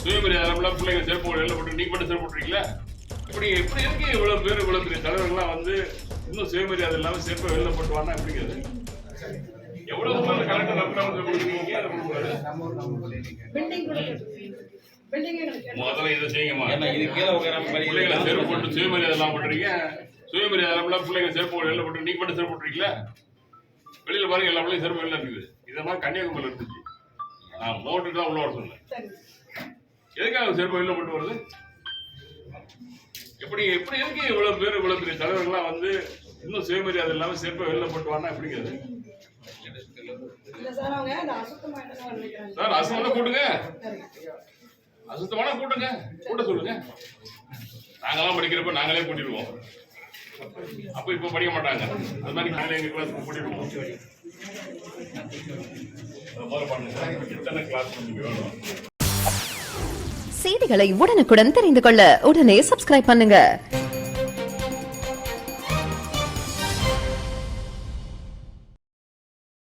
சுயமரியாதை பிள்ளைங்க செருப்பு வெளில போட்டு நீங்க மட்டும் செருப்பு போட்டுறீங்களா? இப்படி எப்படி இருக்கு இவ்வளவு பேர் இவ்வளவு பெரிய தலைவர்கள்லாம் வந்து இன்னும் சுயமரியாதை இல்லாம செருப்பை வெளில போட்டு வானா எப்படிங்கிறது? எவ்வளவு கலெக்டர் நம்பர் கொடுக்குறீங்க? முதல்ல இதை செய்யுங்கம்மா. பிள்ளைங்களை செருப்பு போட்டு சுயமரியாதை எல்லாம் பண்றீங்க. சுயமரியாதை பிள்ளைங்க செருப்பு வெளில போட்டு நீங்க மட்டும் செருப்பு போட்டுறீங்களா? வெளியில பாருங்க எல்லா பிள்ளையும் செருப்பு வெளில இருக்குது. இதெல்லாம் கன்னியாகுமரியில் இருந்துச்சு. நான் மோட்டருக்கு தான் உள்ள வர சொன்னேன். எதுக்காக செருப்பு வெளில போட்டு வருது? எப்படி எப்படி இருக்கு இவ்வளவு பேர் இவ்வளவு பெரிய தலைவர்கள்லாம் வந்து இன்னும் சுயமரியாதை இல்லாம செருப்பை வெளில போட்டு வானா எப்படிங்கிறது? சார் அசுத்தமான கூட்டுங்க, அசுத்தமான கூட்டுங்க, கூட்ட சொல்லுங்க. நாங்கெல்லாம் படிக்கிறப்ப நாங்களே கூட்டிடுவோம். அப்ப இப்ப படிக்க மாட்டாங்க. அது மாதிரி நாங்களே எங்க கிளாஸ் கூட்டிடுவோம். செய்திகளை உடனுக்குடன் தெரிந்து கொள்ள உடனே சப்ஸ்கிரைப் பண்ணுங்க.